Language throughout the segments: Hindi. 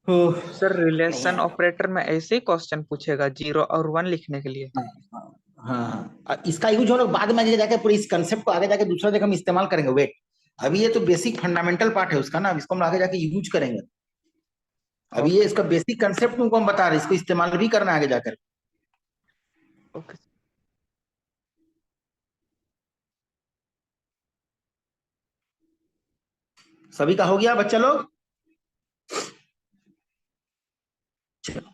ओह, सर नहीं रिलेशन आएगा। ऑपरेटर में ऐसे ही क्वेश्चन पूछेगा 0 और 1 लिखने के लिए। हाँ हाँ हाँ। इसका यूज हम लोग बाद में आगे जाके पूरी इस कंसेप्ट को आगे जाके दूसरा जगह हम इस्तेमाल करेंगे। वेट, अभी ये तो बेसिक फंडामेंटल पार्ट है उसका ना, इसको हम आगे जाके यूज करेंगे। अभी ये ओके इसका बेसिक कंसेप्ट तुमको हम बता रहे हैं, इसको इस्तेमाल भी करना है आगे जाकर। ओके। सभी का हो गया बच्चा लोग? चलो,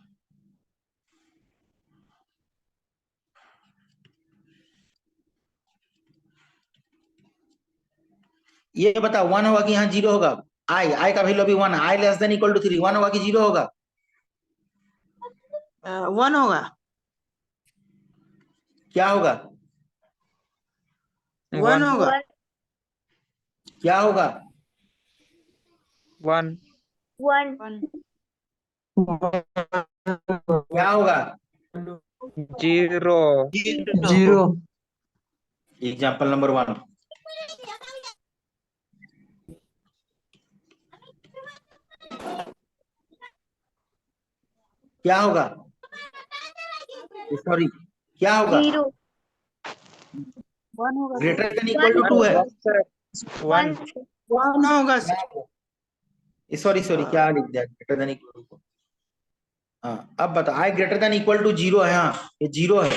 ये बताओ, वन होगा कि यहाँ जीरो होगा? आई आई का वैल्यू अभी one, I less than equal to three, one होगा कि जीरो होगा? 1 होगा। क्या होगा? 1 1 होगा। क्या होगा? 1 1 1 क्या होगा? 0 जीरो। Example number one. क्या होगा? सॉरी, क्या होगा? 0 1 होगा sir. Greater than equal 1 to two है। वन सर 1 1 1 होगा क्या सर। होगा? सॉरी सॉरी, क्या लिख दिया? Greater than equal to. हाँ, अब बता, I greater than equal to zero है। हाँ, ये जीरो है।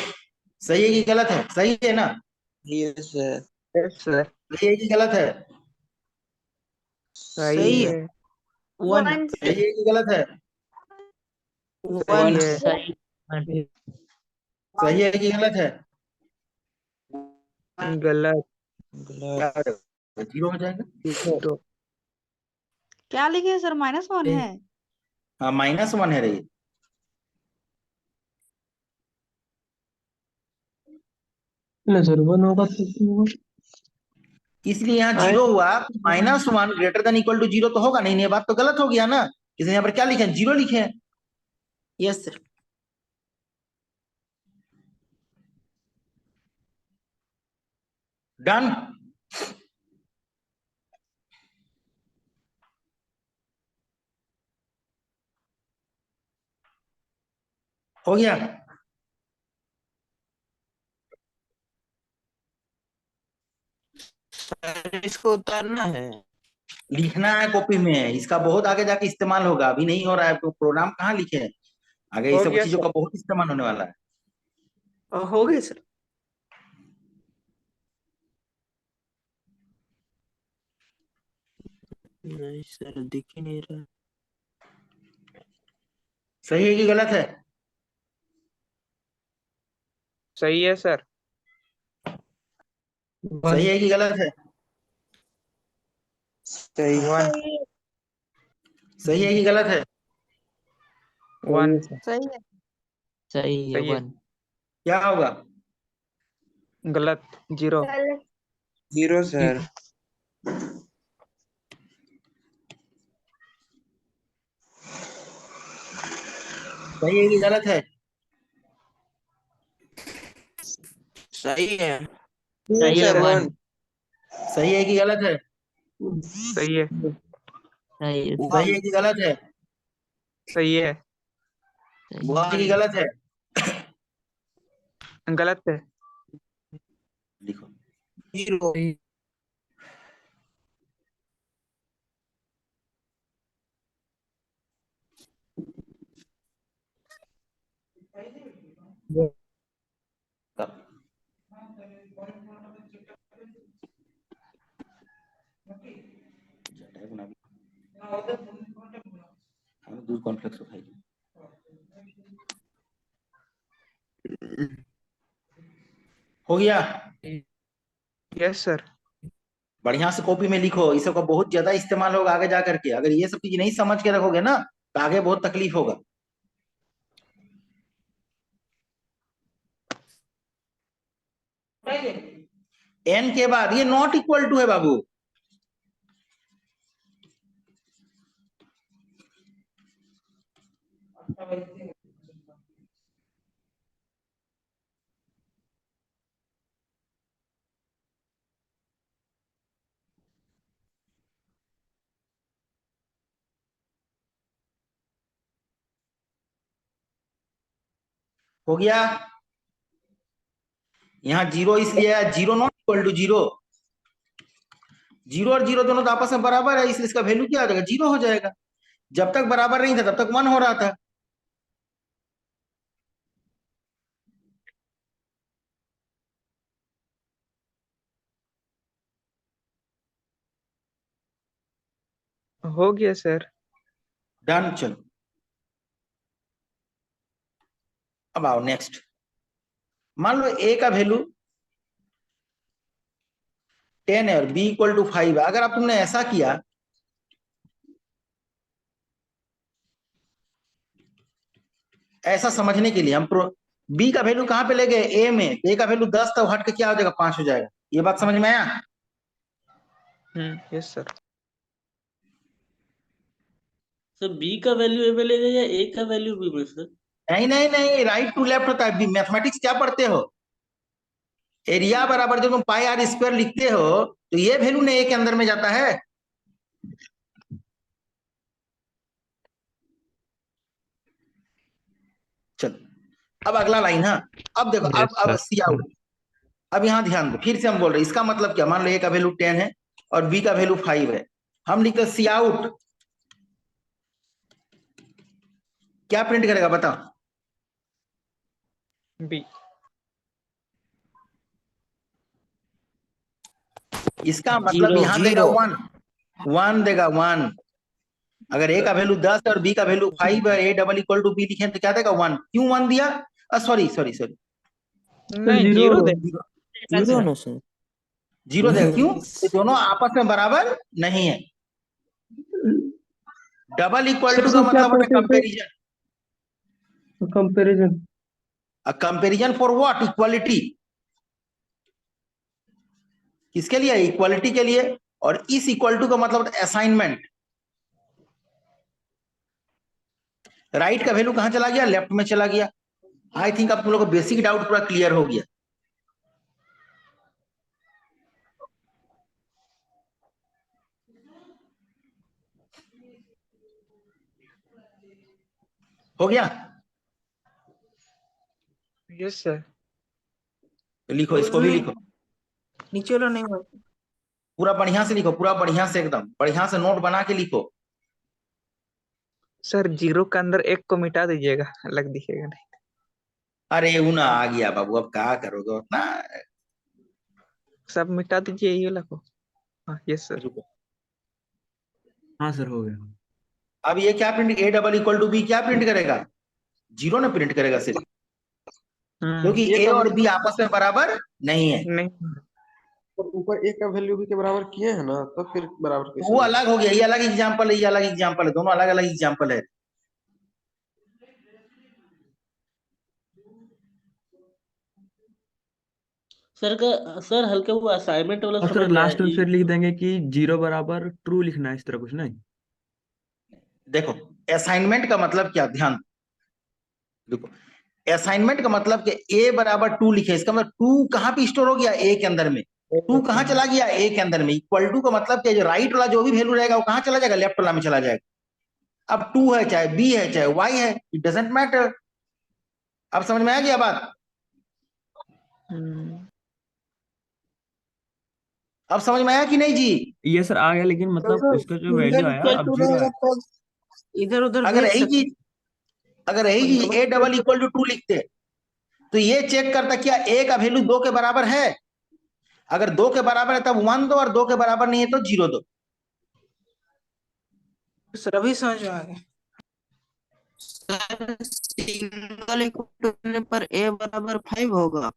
सही है कि गलत है? सही है ना? Yes sir. यस सर सही है कि गलत है? सही सही है। है 1 1 सही है कि गलत है? सही 1 है सही। सही है कि गलत है? गलत क्या गलत। जीरो हो जाएगा? 0। क्या लिखे सर? -1 है। हाँ, माइनस वन है रही। ना सर, वन होगा तो क्यों होगा? इसलिए यहाँ जीरो हुआ। Minus one greater than equal to zero तो होगा नहीं, ये बात तो गलत हो गया ना। इसलिए यहाँ पर क्या लिखे हैं? जीरो लिखे हैं। Yes sir. डन। हो गया। सर इसको उतारना है। लिखना है कॉपी में, इसका बहुत आगे जाके इस्तेमाल होगा, अभी नहीं हो रहा है तो प्रोग्राम कहाँ लिखे हैं। आगे ये हो सब गया चीजों सर। का बहुत इस्तेमाल होने वाला है। हो गए सर। नहीं सर, दिख ही नहीं रहा। सही है कि गलत है? सही है सर सही वन। है कि गलत है? सही। 1 सही है। सही है कि गलत है? वन सही है सर। सही है। सही है, सही है वन। क्या होगा? गलत 0 गलत जीरो सर। सही है कि गलत है? सही है। सही सर, है वन। सही है कि गलत है? सही है सही है। सही है कि गलत है? सही है सही। सही है कि वन। गलत है? गलत है लिखो। जीरो। दूध कॉर्नफ्लेक्स खाई। हो गया। यस सर बढ़िया से कॉपी में लिखो, इस सब का बहुत ज्यादा इस्तेमाल होगा आगे जा करके। अगर ये सब चीज नहीं समझ के रखोगे ना तो आगे बहुत तकलीफ होगा। एन के बाद ये नॉट इक्वल टू है बाबू। हो गया। यहाँ जीरो इसलिए है, zero not equal to zero, zero और जीरो दोनों तो आपस में बराबर है, इसलिए इसका वैल्यू क्या हो जाएगा, जीरो हो जाएगा। जब तक बराबर नहीं था तब तक 1 हो रहा था। हो गया सर। डन। चलो अब आओ नेक्स्ट। मान लो ए का वैल्यू 10 है और बी इक्वल टू 5 है। अगर आप तुमने ऐसा किया, ऐसा समझने के लिए हम बी का वैल्यू कहां पे ले गए, ए में, ए का वैल्यू 10 था, हट के क्या हो जाएगा, 5 हो जाएगा। ये बात समझ में आया? Yes sir. सर बी का वैल्यू ए में लेगा या ए का वैल्यू बी में सर? नहीं नहीं नहीं, राइट टू लेफ्ट होता है। मैथमेटिक्स क्या पढ़ते हो, एरिया बराबर जब तुम पाई आर स्क्वायर लिखते हो तो ये वैल्यू ने ए के अंदर में जाता है। चलो अब अगला लाइन। हाँ अब देखो, अब सी आउट। अब यहां ध्यान दो, फिर से हम बोल रहे हैं, इसका मतलब क्या, मान लो ए का वैल्यू 10 है और बी का वैल्यू 5 है। हम लिखते सी आउट, क्या प्रिंट करेगा बताओ? बी। इसका मतलब यहां देगा 1, 1 देगा 1। अगर ए का वैल्यू 10 है और बी का वैल्यू 5 है, A double equal to B लिखे तो क्या देगा, 1। क्यों 1 दिया? सॉरी सॉरी सॉरी, नहीं, जीरो दे। जीरो ना सर। जीरो देगा। क्यों? ये दोनों आपस में बराबर नहीं है। डबल इक्वल टू का मतलब होता है comparison. Comparison. Comparison for what? Equality. किसके लिए? इक्वालिटी के लिए। और इस इक्वल टू का मतलब होता है असाइनमेंट। राइट का वैल्यू कहां चला गया, लेफ्ट में चला गया। आई थिंक आप तुम लोग को बेसिक डाउट पूरा क्लियर हो गया। हो गया? Yes sir. तो लिखो, इसको भी लिखो, नीचे वाला नहीं हुआ। पूरा बढ़िया से लिखो, पूरा बढ़िया से, एकदम बढ़िया से नोट बना के लिखो। सर जीरो के अंदर एक को मिटा दीजिएगा, अलग दिखेगा नहीं। अरे उना आ गया बाबू, अब क्या करोगे उतना। सब मिटा दीजिए ये वाला को। हाँ यस सर। रुको। हाँ सर हो गया। अब ये क्या print, A double equal to B क्या प्रिंट करेगा, जीरो ना प्रिंट करेगा सिर्फ, क्योंकि ए और बी आपस में बराबर नहीं है। नहीं। पर ऊपर ए का वैल्यू बी के बराबर किए हैं ना, तो फिर बराबर कैसे वो होगा? अलग हो गया, ये अलग एग्जाम्पल है, ये अलग एग्जाम्पल है, दोनों अलग अलग एग्जाम्पल है। सर हल्के वो असाइनमेंट वाला और समझ सर में आया लास्ट में ये। फिर लिख देंगे कि जीरो बराबर ट्रू लिखना है, इस तरह कुछ नहीं। देखो असाइनमेंट का मतलब क्या, ध्यान देखो। असाइनमेंट का मतलब कि ए बराबर 2 लिखे, इसका मतलब 2 कहां पे स्टोर हो गया, ए के अंदर में। 2 कहां चला गया, ए के अंदर में। इक्वल टू का मतलब क्या, जो राइट वाला जो भी वैल्यू रहेगा वो कहां चला जाएगा, लेफ्ट वाला में चला जाएगा। अब 2 है चाहे बी है चाहे वाई है, इट डजेंट मैटर। अब समझ में आ गया बात? अब समझ में आया कि नहीं जी? ये सर आ गया, लेकिन मतलब इसका जो वैल्यू आया अब जीरो आया। इधर उधर अगर भेज यही सकते। चीज, अगर यही चीज ए डबल इक्वल टू 2 लिखते तो ये चेक करता क्या ए का वैल्यू 2 के बराबर है। अगर 2 के बराबर है तब 1 दो, और 2 के बराबर नहीं है तो 0 दो। सर अभी समझ में आ गया। सर सिंगल इक्वल टू पर ए बराबर 5 होगा।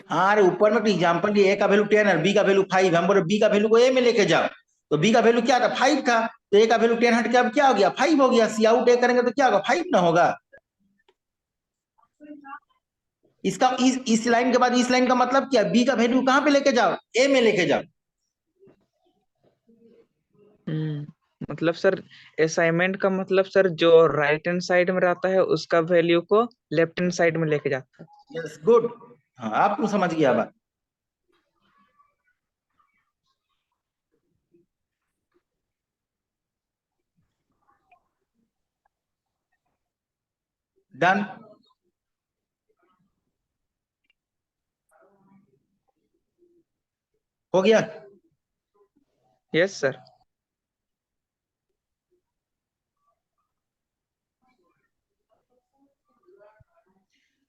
हाँ अरे ऊपर में तो एग्जाम्पल ए का वैल्यू 10 है, बी का वैल्यू 5। हम बोले बी का वैल्यू को ए में लेके जाओ, तो बी का वैल्यू क्या था, 5 था। तो ए का वैल्यू 10 हट के अब क्या हो गया, 5 हो गया। सी आउट ए करेंगे तो क्या होगा, 5 ना होगा। इसका इस लाइन के बाद इस लाइन का मतलब क्या, बी का वैल्यू कहां पे लेके जाओ, ए में लेके जाओ। मतलब सर असाइनमेंट का मतलब सर जो राइट हैंड साइड में रहता है उसका वैल्यू को लेफ्ट हैंड साइड में लेके जाता है। Yes good. हाँ आप तो समझ गया बात। डन। हो गया? Yes sir.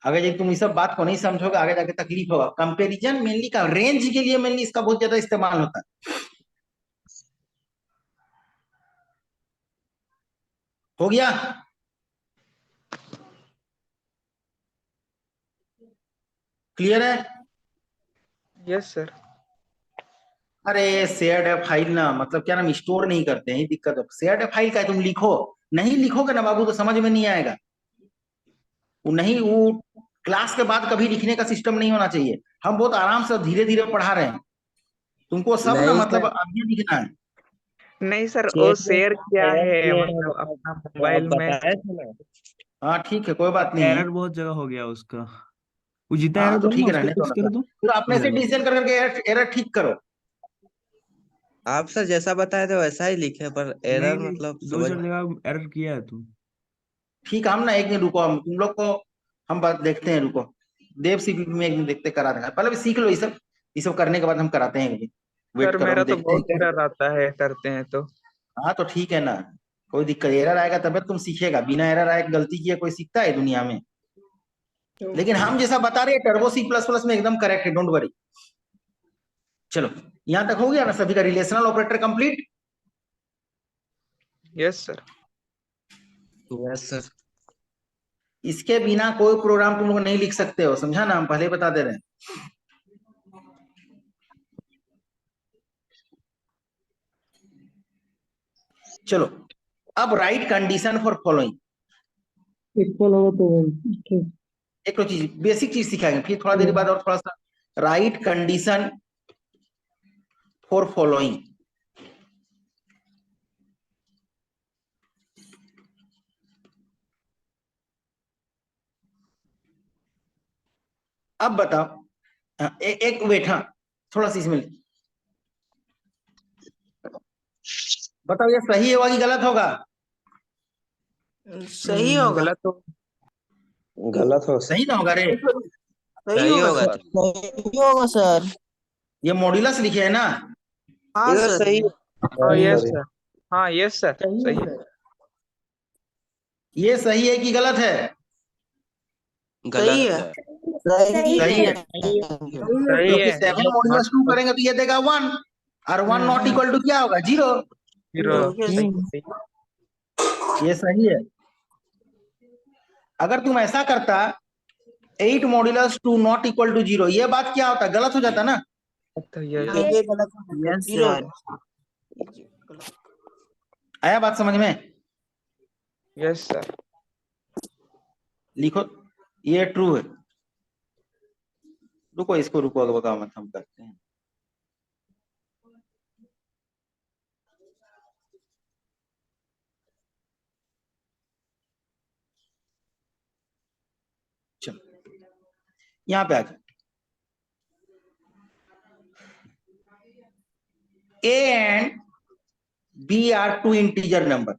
अगर ये तुम इस सब बात को नहीं समझोगे आगे जाके तकलीफ होगा। कंपैरिजन मेनली का रेंज के लिए मेनली इसका बहुत ज्यादा इस्तेमाल होता है। हो गया? क्लियर है? Yes sir. अरे शेयर्ड है फाइल ना, मतलब क्या नाम, स्टोर नहीं करते हैं, दिक्कत है। शेयर्ड है फाइल का है, तुम लिखो, नहीं लिखोगे ना बाबू तो समझ में नहीं आएगा। वो नहीं, वो क्लास के बाद कभी लिखने का सिस्टम नहीं होना चाहिए। हम बहुत आराम से धीरे धीरे पढ़ा रहे हैं, तुमको सब ना नहीं मतलब सर, अभी लिखना है। नहीं सर, वो चैट में शेयर किया शेयर है किए हैं, मतलब मतलब अपना आप मोबाइल में। बताए थे ना। हाँ ठीक है, कोई बात नहीं है। एरर बहुत जगह हो गया उसका। वो जितना एरर हाँ तो बोला ना ठीक है, उसको रहने दो फिक्स ना। कर दो, फिर अपने हो से जाएगा। डिसीजन कर करके एरर ठीक करो। आप सर जैसा बताए थे वैसा ही लिखे, पर नहीं एरर नहीं, मतलब दो समझ। चार जगह एरर किया है तू। ठीक है, हम ना एक दिन रुको, हम तुम लोग को हम बात देखते हैं, रुको। देव सीपीपी में एक दिन देखते, करा देंगे। पहले भी सीख लो ये सब करने के बाद हम कराते हैं एक दिन। वेट सर करो, मेरा हम तो देखते बहुत हैं। एरर आता है करते हैं तो। हाँ तो ठीक है ना, कोई दिक्कत, एरर आएगा तब तुम सीखेगा। बिना एरर आए गलती किए कोई सीखता है दुनिया में? लेकिन हम जैसा बता रहे हैं टर्बो सी प्लस प्लस में एकदम करेक्ट है, डोंट वरी। चलो, यहां तक हो गया ना सभी का relational operator complete? Yes sir. Yes sir. इसके बिना कोई प्रोग्राम तुम लोग नहीं लिख सकते हो, समझा ना, हम पहले ही बता दे रहे हैं। चलो, अब right condition for following. Equal होगा तो ठीक। एक तो चीज, बेसिक चीज सिखाएंगे, फिर थोड़ा देर बाद और थोड़ा सा। Right condition for following. अब बताओ, एक वेट, हाँ थोड़ा सा इसमें बताओ, ये सही होगा कि गलत होगा? सही होगा। गलत हो। गलत हो सही ना होगा रे? सही होगा सर। सही होगा सर। ये मॉड्यूलस लिखे है ना? हाँ इधर सर। सही। हाँ यस सर। हाँ यस सर, सही है। ये सही है कि गलत है? गलत है। सही है। सही क्योंकि है। 7 मॉड्यूलस 2 करेंगे तो ये देगा 1, और 1 नॉट इक्वल टू क्या होगा, 0। जीरो। सही सही। ये सही है। अगर तुम ऐसा करता 8 मॉड्यूलस 2 नॉट इक्वल टू 0, ये बात क्या होता, गलत हो जाता ना? तो यस। ये गलत है। Yes zero. सर। आया बात समझ में? Yes sir. लिखो, ये ट्रू है। रुको इसको, रुको अगर बता मत, हम करते हैं। चलो यहां पे आ जाओ। A and B are two integer number,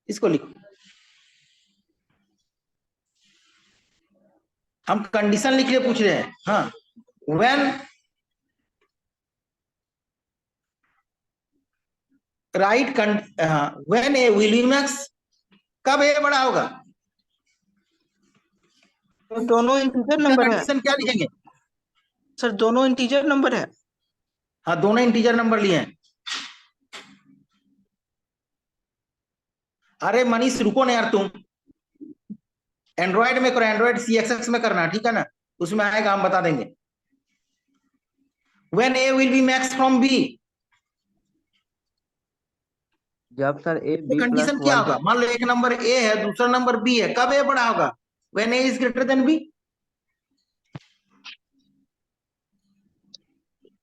इसको लिखो। हम कंडीशन लिख लिए, पूछ रहे हैं। हाँ, when right when A will be max, कब A बड़ा होगा? तो दोनों इंटीजर इसका नंबर है कंडीशन क्या लिखेंगे? सर, दोनों इंटीजर नंबर है। हाँ, दोनों इंटीजर नंबर लिए हैं। अरे मनीष रुको ना यार, तुम एंड्रॉइड में करो, एंड्रॉइड CXX में करना, ठीक है ना, उसमें आएगा, हम बता देंगे। when A will be max from B, जब सर ए तो बी प्लस कंडीशन क्या 1 होगा? मान लो एक नंबर A है, दूसरा नंबर B है, कब A बड़ा होगा? when A is greater than B।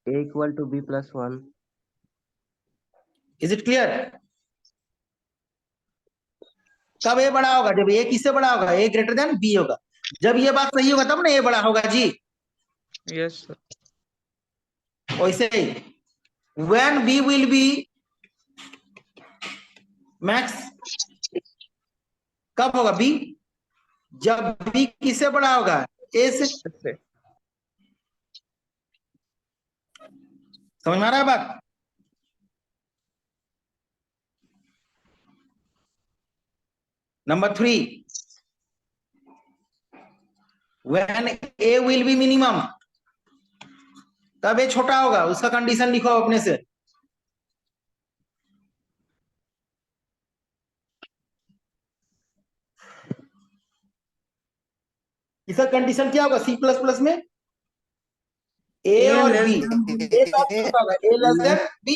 A equal to B plus 1। Is it clear? कब A बड़ा होगा? जब A किससे बड़ा होगा? A ग्रेटर देन B होगा। जब ये बात सही होगा तब ना A बड़ा होगा जी। Yes sir. वैसे ही when B will be max, कब होगा B? जब B किससे बड़ा होगा? A से। समझ में आ रहा है बात? Number 3, when A will B minimum, तब ए छोटा होगा, उसका कंडीशन लिखो अपने से। इसका कंडीशन क्या होगा सी प्लस प्लस में? ए A और less बी, than ए कब छोटा होगा? ए लेस देन बी।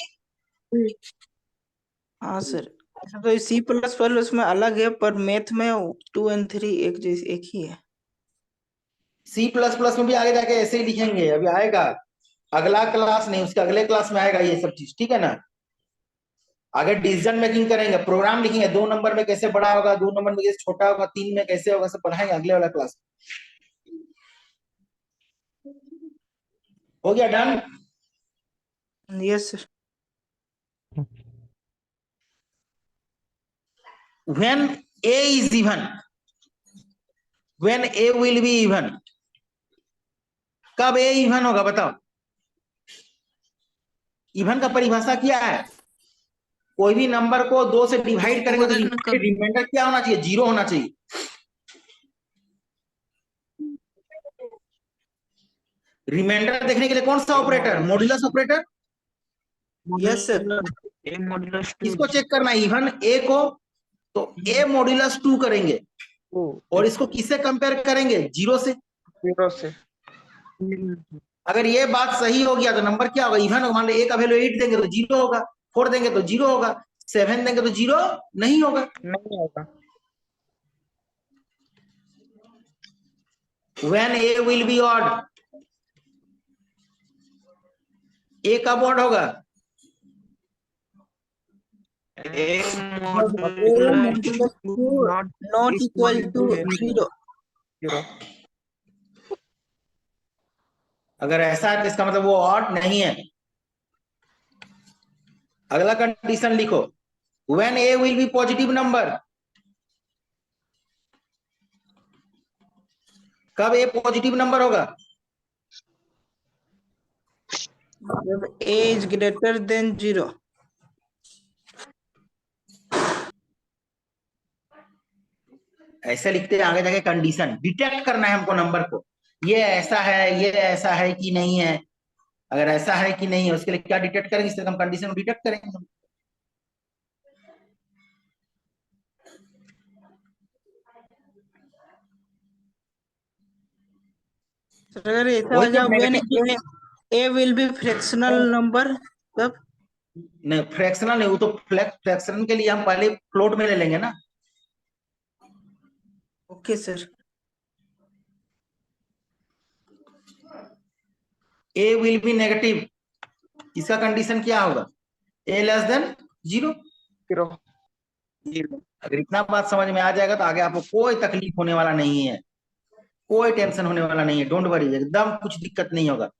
हाँ सर, ऐसा तो सी प्लस प्लस में अलग है, पर मैथ में 2 और 3 एक ही है। सी प्लस प्लस में भी आगे जाके ऐसे ही लिखेंगे, अभी आएगा अगला क्लास नहीं, उसके अगले क्लास में आएगा ये सब चीज, ठीक है ना? आगे डिसीजन मेकिंग करेंगे, प्रोग्राम लिखेंगे, 2 नंबर में कैसे बड़ा होगा, 2 नंबर में कैसे छोटा होगा, 3 में कैसे होगा, सब पढ़ाएंगे अगले वाला क्लास। हो गया done? Yes sir. When a is even, when a will be even, कब a even होगा बताओ? इवन का परिभाषा क्या है? कोई भी नंबर को 2 से डिवाइड करेंगे तो रिमाइंडर क्या होना चाहिए? 0 होना चाहिए। रिमाइंडर देखने के लिए कौन सा operator? Modulus operator. Yes sir. A modulus 2 किसको चेक करना है? इवन ए को, तो ए मॉड्यूलस 2 करेंगे, और इसको किससे कंपेयर करेंगे? 0 से। 0 से। अगर ये बात सही हो गया तो नंबर क्या होगा? इवन होगा। मान लो ए का वैल्यू 8 देंगे तो 0 होगा, 4 देंगे तो 0 होगा, 7 देंगे तो 0 नहीं होगा। नहीं होगा। When a will be odd, a कब ऑड होगा? A modulus 2 not equal to 0। 0। अगर ऐसा है तो इसका मतलब वो ऑड नहीं है। अगला कंडीशन लिखो, when a will be positive number, कब a पॉजिटिव नंबर होगा? जब a इज ग्रेटर देन 0। ऐसे लिखते हैं आगे जाके कंडीशन डिटेक्ट करना है हमको नंबर को, ये ऐसा है, ये ऐसा है कि नहीं है। अगर ऐसा है कि नहीं है उसके लिए क्या डिटेक्ट करेंगे? इससे हम कंडीशन को डिटेक्ट करेंगे। सर अगर ऐसा हो वही जाए जब when negative, a will be fractional number, तब नहीं फ्रैक्शनल नहीं, वो तो फ्रैक्शन के लिए हम पहले फ्लोट में ले लेंगे ना। Okay sir. a will be negative, इसका कंडीशन क्या होगा? a less than 0। 0। अगर इतना बात समझ में आ जाएगा तो आगे आपको कोई तकलीफ होने वाला नहीं है, कोई टेंशन होने वाला नहीं है। डोंट वरी, एकदम कुछ दिक्कत नहीं होगा।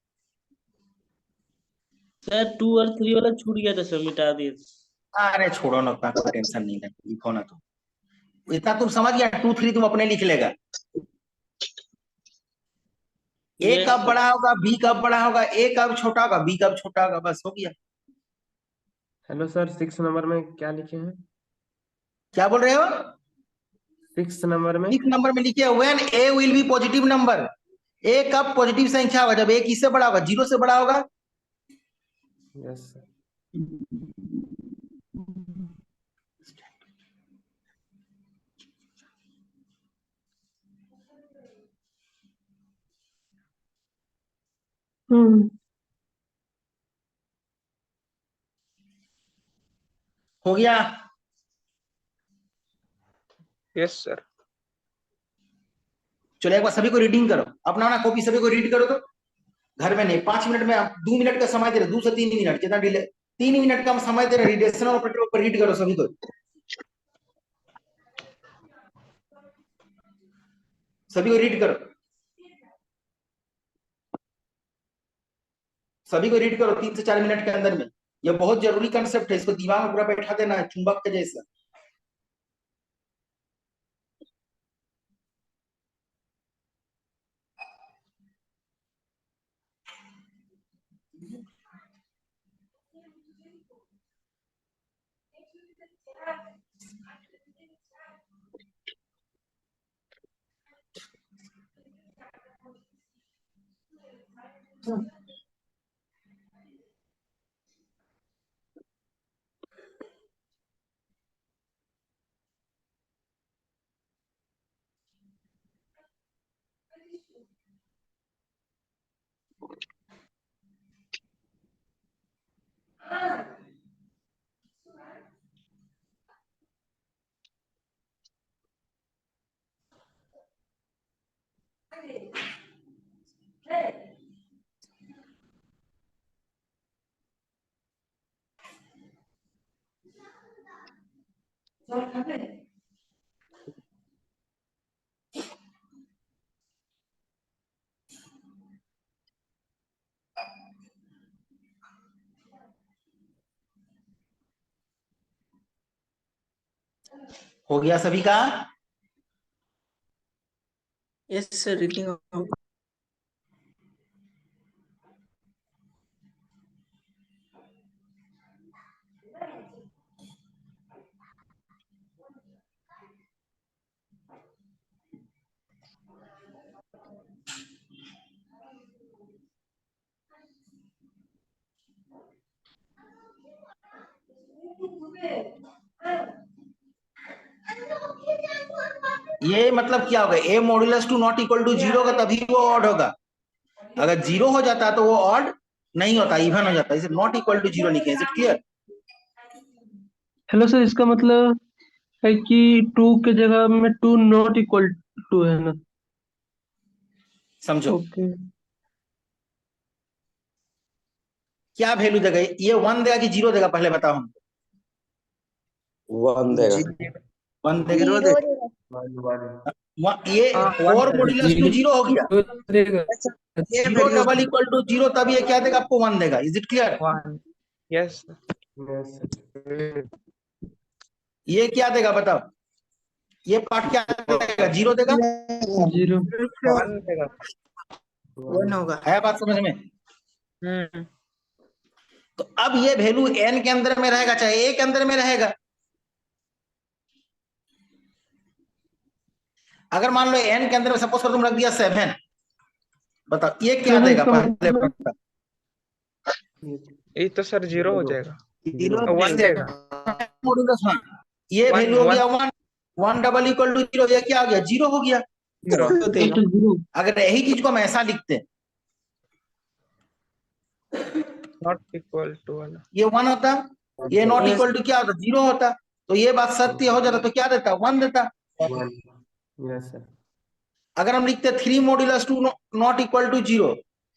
सर 2 और 3 वाला छूट गया था सर, मिटा दिए। अरे छोड़ो ना, उतना कोई टेंशन नहीं है, लिखो ना। तो इतना तुम समझ गया, 2 3 तुम अपने लिख लेगा। ए Yes, कब sir. बड़ा होगा, बी कब बड़ा होगा, ए कब छोटा होगा, बी कब छोटा होगा, बस हो गया। हेलो सर, 6 नंबर में क्या लिखे हैं? क्या बोल रहे हो? 6 नंबर में 6 नंबर में लिखिए when A will be positive number. A कब पॉजिटिव संख्या होगा? जब ए किससे बड़ा होगा? 0 से बड़ा होगा। Yes sir. हो गया? Yes sir. चलो एक बार सभी को रीडिंग करो, अपना अपना कॉपी सभी को रीड करो। तो घर में नहीं, 5 मिनट में, 2 मिनट का समय दे रहे, 2 से 3 मिनट, कितना डिले, 3 मिनट का हम समय दे रहे, रिलेशनल ऑपरेटर पर रीड करो सभी को। सभी को रीड करो, सभी को रीड करो 3 से 4 मिनट के अंदर में। यह बहुत जरूरी कंसेप्ट है, इसको दिमाग में पूरा बैठा देना है, चुंबक के जैसा। हो गया सभी का? Yes sir, reading. ये मतलब क्या होगा? A modulus two not equal to 0 होगा तभी वो ऑड होगा। अगर 0 हो जाता तो वो ऑड नहीं होता, इवन हो जाता। इसे नॉट इक्वल टू 0 लिखे। Is it clear? Hello sir, इसका मतलब है कि 2 के जगह में 2 नॉट इक्वल टू है ना? समझो ओके। क्या वैल्यू देगा ये? 1 देगा कि 0 देगा? पहले बताओ हमको। 1 देगा। 1 देगा, 0 देगा? ये हाँ, 4 मॉड्यूलस टू 0 हो गया। देगा। ये 0 डबल इक्वल टू 0 तब ये क्या देगा आपको? 1 देगा। Is it clear? 1। यस ये क्या देगा बताओ? ये पार्ट क्या देगा? 0 देगा? 0। 1 देगा। 1 होगा। है बात समझ में? तो अब ये वैल्यू n के अंदर में रहेगा चाहे a के अंदर में रहेगा। अगर मान लो n के अंदर में सपोज कर तुम रख दिया 7, बताओ ये क्या तो देगा? इसका पहले मतलब- बताओ। ये तो सर 0 हो जाएगा। 1 देगा। मॉड्यूलस 1 ये One, वैल्यू हो one. गया 1। 1 डबल इक्वल टू 0 ये क्या हो गया? 0 हो गया। 0 तो देगा। तो 0। अगर यही चीज को हम ऐसा लिखते हैं, नॉट इक्वल टू वाला। ये 1 होता, ये नॉट Yes. इक्वल टू क्या होता? 0 होता। तो ये बात सत्य हो जाता तो क्या देता? 1 देता। अगर हम लिखते 3 मॉड्यूलस 2 नॉट इक्वल टू 0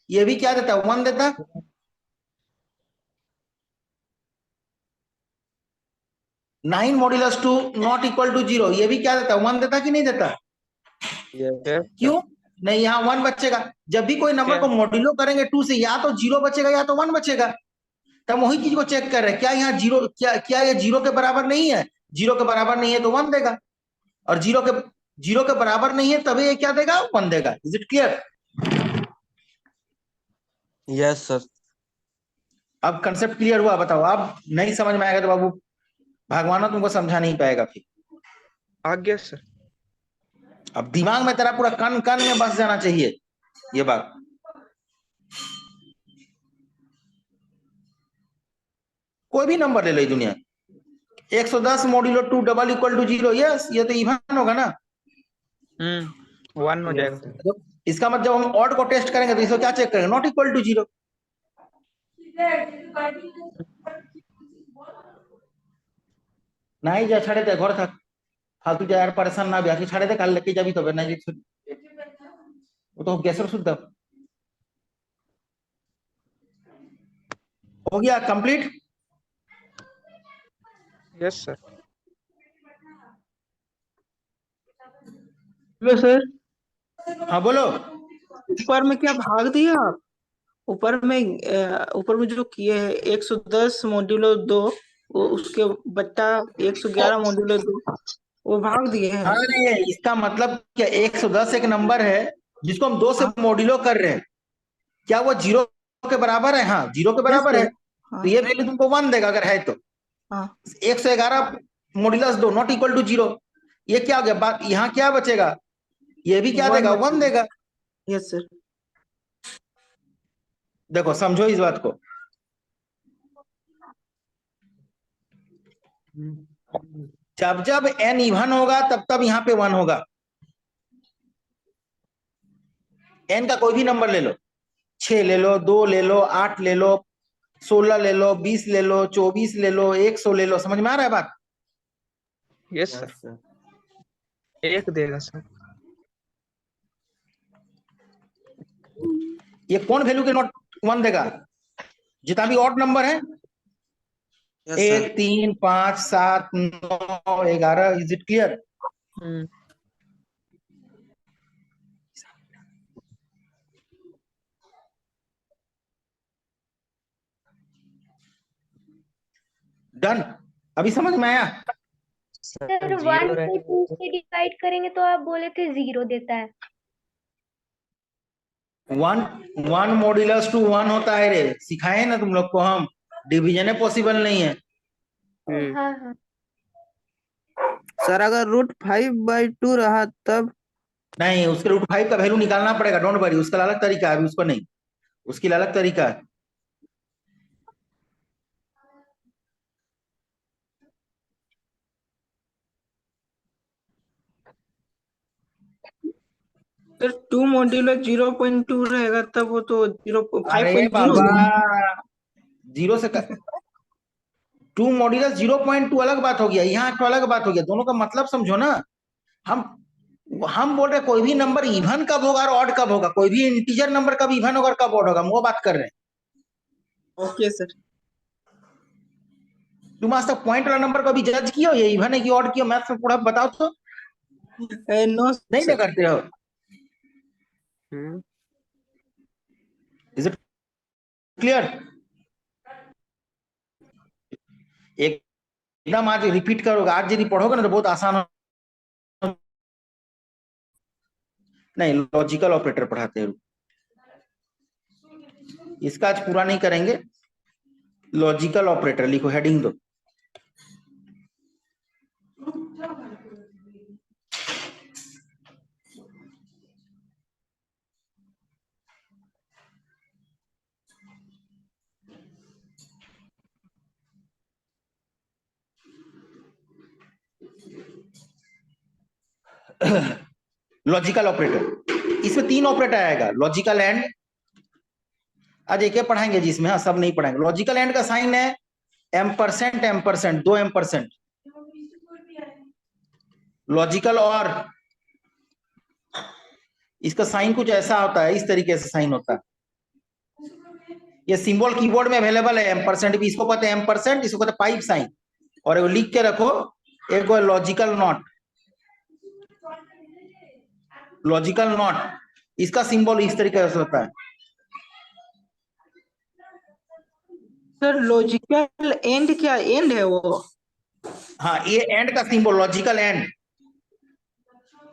ये भी क्या देता? 1 देता। Nine modulus 2 not equal to 0 ये भी क्या देता? 1 देता कि नहीं देता? क्यों नहीं? यहाँ 1 बचेगा। जब भी कोई नंबर को मॉड्यूलो करेंगे 2 से या तो 0 बचेगा या तो 1 बचेगा। तब वही चीज को चेक कर रहे हैं, क्या यहाँ 0 क्या ये 0 के बराबर नहीं है? 0 के बराबर नहीं है तो 1 देगा, और 0 के बराबर नहीं है तभी ये क्या देगा? 1 देगा। Is it clear? Yes sir. अब कंसेप्ट क्लियर हुआ? बताओ। अब नहीं समझ में आएगा तो बाबू भगवान तुमको समझा नहीं पाएगा फिर। आ गया सर। अब दिमाग में तेरा पूरा कन कन में बस जाना चाहिए ये बात। कोई भी नंबर ले लो दुनिया, 110 modulo 2 double equal to 0। Yes, ये तो इवन होगा ना। 1 हो जाएगा। इसका मतलब जब हम ऑड को टेस्ट करेंगे तो इसको क्या चेक करेंगे? Not equal to 0। नहीं जा छाड़े दे घर था फालतू जा यार, परेशान ना भी छाड़े दे, कल लेके जाबी तो नहीं वो तो कैसे शुद्ध हो गया complete. Yes sir. Hello sir. हाँ बोलो। ऊपर में क्या भाग दिया आप? ऊपर में जो किए है 110 मॉड्यूलो 2, वो उसके बट्टा 111 मॉड्यूलो 2 वो भाग दिए हैं। अरे इसका मतलब क्या 110 एक नंबर है जिसको हम 2 से मॉड्यूलो कर रहे हैं, क्या वो 0 के बराबर है? हाँ 0 के बराबर है। तो ये वैल्यू तुमको 1 देगा अगर है तो। हाँ 111 मॉड्यूलस 2 नॉट इक्वल टू 0। ये क्या हो गया बात, यहाँ क्या बचेगा, ये भी क्या देगा, 1 देगा। Yes sir. देखो समझो इस बात को, जब जब n इवन होगा तब तब यहाँ पे 1 होगा। n का कोई भी नंबर ले लो, 6 ले लो, 2 ले लो, 8 ले लो, 16 ले लो, 20 ले लो, 24 ले लो, 100 ले लो। समझ में आ रहा है बात? यस सर, एक देगा सर। ये कौन वैल्यू के नॉट 1 देगा? जितना भी ऑड नंबर है, 1 3 5 7 9 11। Is it clear? डन? अभी समझ में आया? सर 1 को 2 से डिवाइड करेंगे तो आप बोले थे 0 देता है। 1 मॉड्यूलस टू 1 होता है रे, सिखाए ना तुम लोग को हम, डिवीजन पॉसिबल नहीं है। हाँ हाँ सर अगर √5/2 रहा तब? नहीं, उसके √5 का वैल्यू निकालना पड़ेगा, डोंट वरी, उसका अलग तरीका है, अभी उसको नहीं, उसकी अलग तरीका है। सर 2 मॉड्यूलो 0.2 रहेगा तब वो तो 5.0 अरे बाबा 0 से 2 मॉड्यूलस 0.2 अलग बात हो गया, यहाँ तो अलग बात हो गया, दोनों का मतलब समझो ना। हम बोल रहे कोई भी नंबर इवन कब होगा और ऑड कब होगा, कोई भी इंटीजर नंबर कब इवन होगा और कब ऑड होगा, हम वो बात कर रहे हैं। Okay sir. तुम आज तक पॉइंट वाला नंबर को अभी जज किया हो, ये इवन है कि ऑड किया, मैथ्स में पूरा बताओ तो। नो नहीं ना करते हो? Is it clear? एकदम आज रिपीट करोगे, आज यदि पढ़ोगे ना तो बहुत आसान हो। नहीं, लॉजिकल ऑपरेटर पढ़ाते हैं, इसका आज पूरा नहीं करेंगे। लॉजिकल ऑपरेटर लिखो, हेडिंग दो। लॉजिकल ऑपरेटर, इसमें 3 ऑपरेटर आएगा, लॉजिकल एंड। आज एक पढ़ाएंगे जिसमें, हाँ सब नहीं पढ़ाएंगे। लॉजिकल एंड का साइन है एम्परसेंट, एम्परसेंट 2 एम्परसेंट। लॉजिकल और, इसका साइन कुछ ऐसा होता है, इस तरीके से साइन होता है। ये सिंबल कीबोर्ड में अवेलेबल है, एम्परसेंट भी, इसको कहते हैं एम्परसेंट, इसको कहते हैं पाइप साइन। और वो लिख के रखो, एक लॉजिकल नॉट, लॉजिकल नॉट, इसका सिंबल इस तरीके से होता है। सर लॉजिकल एंड क्या एंड है वो? हाँ, ये एंड का symbol logical and.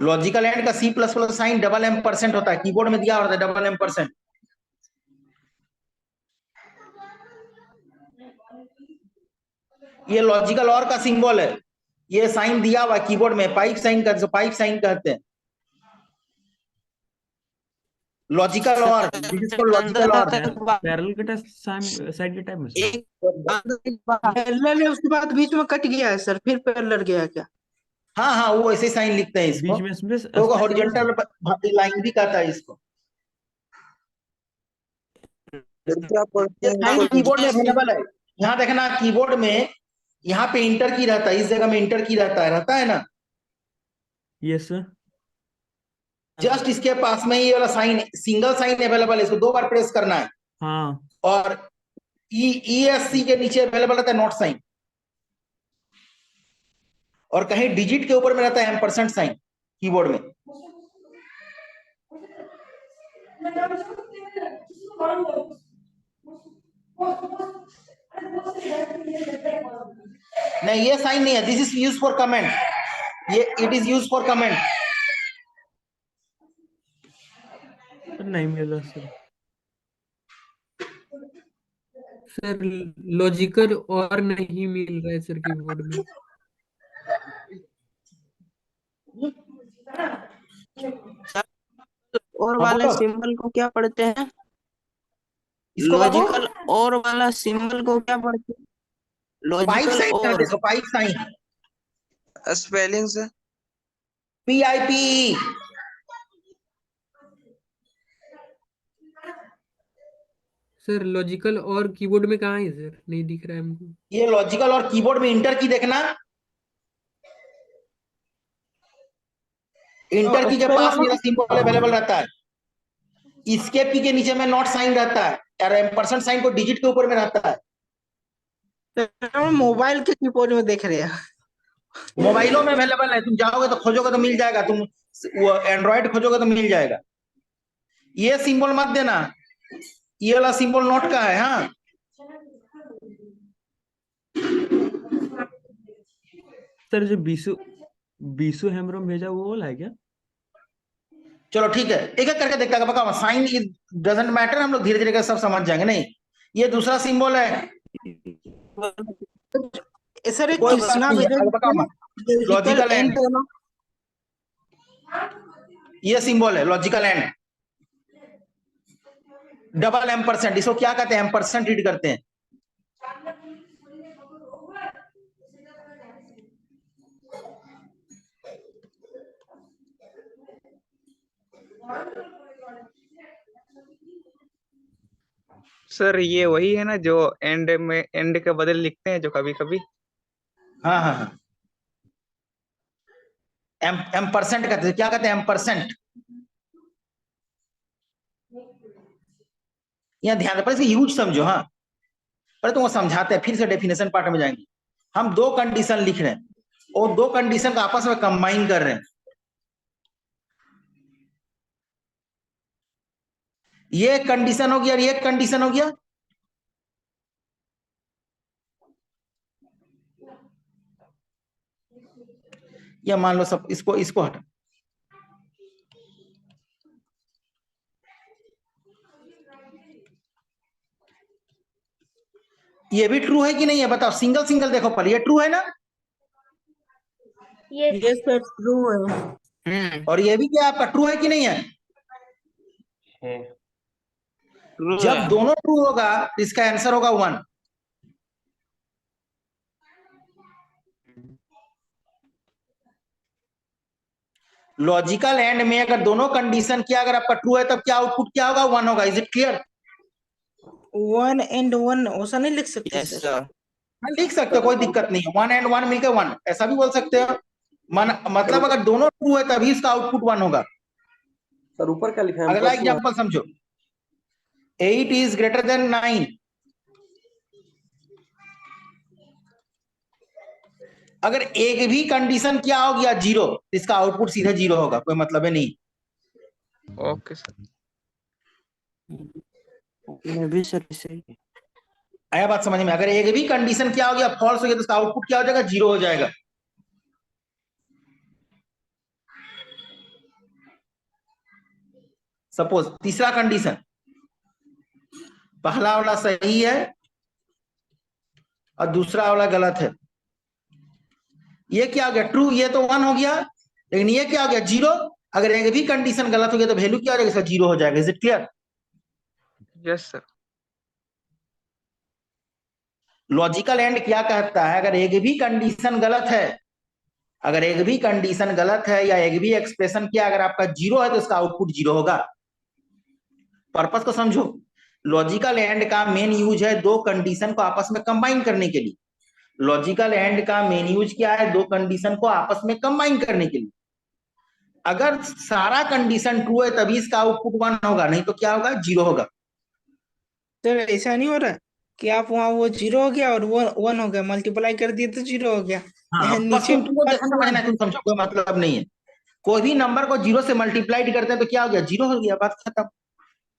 Logical and का C++ साइन डबल एम्परसेंट होता है, कीबोर्ड में दिया होता है डबल एम्परसेंट। ये लॉजिकल और का सिंबल है, ये साइन दिया हुआ कीबोर्ड में, पाइप साइन का, पाइप साइन कहते हैं। लॉजिकल और, लॉजिकल और पैरेलल के साइड के टाइप में पैरेलल है, उसके बाद बीच में कट गया है सर, फिर पैरेलल गया क्या? हाँ हाँ, वो ऐसे साइन लिखते हैं इसको, बीच में तो हॉरिजॉन्टल लाइन भी कहता है इसको। कीबोर्ड में अवेलेबल है, यहाँ देखना कीबोर्ड में, यहाँ पे इंटर की रहता है, इस जगह में इंटर की रहता है ना। Yes sir. जस्ट इसके पास में ये वाला साइन, सिंगल साइन अवेलेबल है, इसको 2 बार प्रेस करना है। हाँ। और ESC के नीचे अवेलेबल रहता है नॉट साइन, और कहीं डिजिट के ऊपर में रहता है एम्परसेंट साइन कीबोर्ड में। नहीं, ये साइन नहीं है, this is use for comment, ये it is use for comment. नहीं मिला सर। सर लॉजिकल और नहीं मिल रहा है सर कीबोर्ड में। और हाँ वाले बोलो, सिंबल को क्या पढ़ते हैं? इसको बाबू लॉजिकल और वाला सिंबल को क्या पढ़ते हैं? पाइप लॉजिकल साइन कर और देखो, पाइप साइन, स्पेलिंग से PIP। सर लॉजिकल और कीबोर्ड में कहाँ है सर, नहीं दिख रहा है हमको। ये लॉजिकल और कीबोर्ड में इंटर की देखना, इंटर की के स्पेल पास वाला मेरा सिंबल अवेलेबल रहता है, इसके पी के नीचे में नॉट साइन रहता है, और एम्परसेंट साइन को डिजिट के ऊपर में रहता है। मोबाइल के कीबोर्ड में देख रहे हैं। मोबाइलों में अवेलेबल है, तुम जाओगे तो खोजोगे तो मिल जाएगा, तुम वो एंड्रॉइड खोजोगे तो मिल जाएगा। ये सिंबल मत देना, ये वाला सिंबल नोट का है। हाँ सर जो बीसू बीसू हेमरोम भेजा वो वाला है क्या? चलो ठीक है, एक एक करके देखता है, साइन इज डजंट मैटर, हम लोग धीरे धीरे सब समझ जाएंगे। नहीं, ये दूसरा सिंबल है, सर एक कोई बात कृष्णा नहीं है, लॉजिकल लॉजिकल एंड एंड, ये सिंबल है लॉजिकल एंड, डबल एम्परसेंट, इसको क्या कहते हैं? एम्परसेंट रीड करते हैं। सर ये वही है ना जो एंड में एंड के बदले लिखते हैं जो कभी कभी। हाँ हाँ हाँ, एम्परसेंट कहते हैं। क्या कहते हैं? एम्परसेंट। यहाँ ध्यान दे, पर इसका यूज समझो। हाँ, पर तुमको समझाते हैं, फिर से डेफिनेशन पार्ट में जाएंगे। हम दो कंडीशन लिख रहे हैं और दो कंडीशन को आपस में कंबाइन कर रहे हैं। ये एक कंडीशन हो गया और ये एक कंडीशन हो गया। या मान लो सब इसको इसको हटा, ये भी ट्रू है कि नहीं है बताओ? सिंगल सिंगल देखो पहले, ये ट्रू है ना? ये सर ट्रू है। और ये भी क्या आपका ट्रू है कि नहीं है? जब दोनों ट्रू होगा तो इसका आंसर होगा 1। लॉजिकल एंड में अगर दोनों कंडीशन क्या अगर आपका ट्रू है तब क्या आउटपुट क्या होगा? 1 होगा। Is it clear? 1 and 1 ऐसा नहीं लिख सकते सर? हाँ लिख सकते हो, कोई दिक्कत नहीं है। 1 and 1 मिलकर 1, ऐसा भी बोल सकते हो। मतलब अगर दोनों ट्रू है तभी इसका आउटपुट 1 होगा। सर ऊपर क्या लिखा है? अगला एग्जांपल समझो, 8 इज ग्रेटर देन 9। अगर एक भी कंडीशन क्या हो गया 0, इसका आउटपुट सीधे 0 होगा, कोई मतलब है नहीं। Okay sir. मैं भी सर ऐसे ही। आया बात समझ में? अगर एक भी कंडीशन क्या हो गया फॉल्स हो गया तो इसका आउटपुट क्या हो जाएगा? 0 हो जाएगा। सपोज तीसरा कंडीशन, पहला वाला सही है और दूसरा वाला गलत है। ये क्या हो गया? ट्रू। ये तो 1 हो गया, लेकिन ये क्या हो गया? 0। अगर एक भी कंडीशन गलत हो गया तो वैल्यू क्या हो जाएगा? इसका 0 हो जाएगा। Is it clear? Yes sir. Logical and क्या कहता है? अगर एक भी कंडीशन गलत है, अगर एक भी कंडीशन गलत है या एक भी एक्सप्रेशन क्या अगर आपका 0 है तो इसका आउटपुट 0 होगा। पर्पस को समझो, लॉजिकल एंड का मेन यूज है दो कंडीशन को आपस में कंबाइन करने के लिए। लॉजिकल एंड का मेन यूज क्या है? दो कंडीशन को आपस में कंबाइन करने के लिए। अगर सारा कंडीशन ट्रू है तभी इसका आउटपुट 1 होगा, नहीं तो क्या होगा? 0 होगा। सर ऐसा नहीं हो रहा कि आप वहाँ वो 0 हो गया और 1 हो गया, मल्टीप्लाई कर दिए तो 0 हो गया। हाँ, बस नीचे तुमको जैसा समझना है तुम समझो, कोई मतलब नहीं है। कोई भी नंबर को 0 से मल्टीप्लाई करते हैं तो क्या हो गया? 0 हो गया, बात खत्म।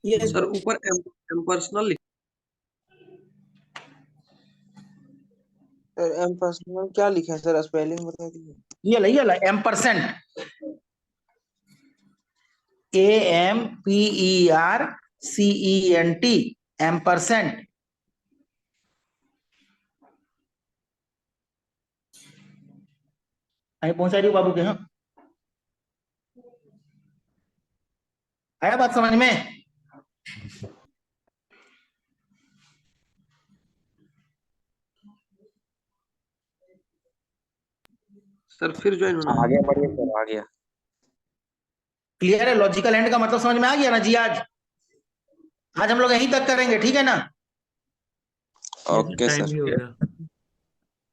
ये सर ऊपर एम्पर्सनल एम्पर्सनल क्या लिखा है सर? स्पेलिंग बता दीजिए। ये ला एम्परसेंट, AMPERCENT, एम्परसेंट। आगे पहुंचा रही हूँ बाबू के। हाँ, आया बात समझ में? सर फिर ज्वाइन होना है? आगे बढ़िए सर, आ गया। क्लियर है? लॉजिकल एंड का मतलब समझ में आ गया ना जी? आज हम लोग यहीं तक करेंगे, ठीक है ना? Okay time sir. भी हो गया।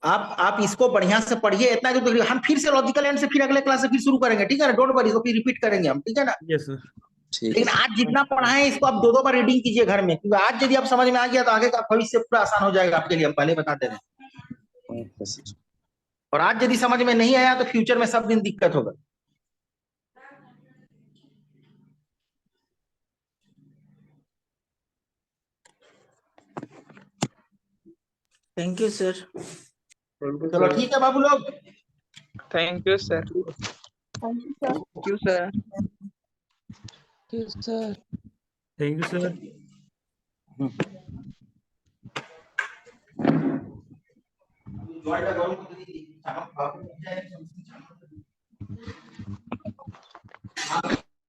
आप इसको बढ़िया से पढ़िए, इतना जो तो हम फिर से लॉजिकल एंड से फिर अगले क्लास से फिर शुरू करेंगे, ठीक है ना? डोंट वरी, इसको फिर रिपीट करेंगे हम, ठीक है ना? Yes sir. ठीक लेकिन आज जितना पढ़ा है इसको आप 2-2 बार रीडिंग कीजिए घर में, क्योंकि आज यदि आप समझ में आ गया तो आगे का भविष्य पूरा आसान हो जाएगा आपके लिए, हम पहले बता दे रहे हैं। Okay sir. और आज यदि समझ में नहीं आया तो फ्यूचर में सब दिन दिक्कत होगा। Thank you sir. चलो ठीक है बाबू लोग। Thank you sir. Thank you sir. Thank you sir. Thank you sir. Join करो।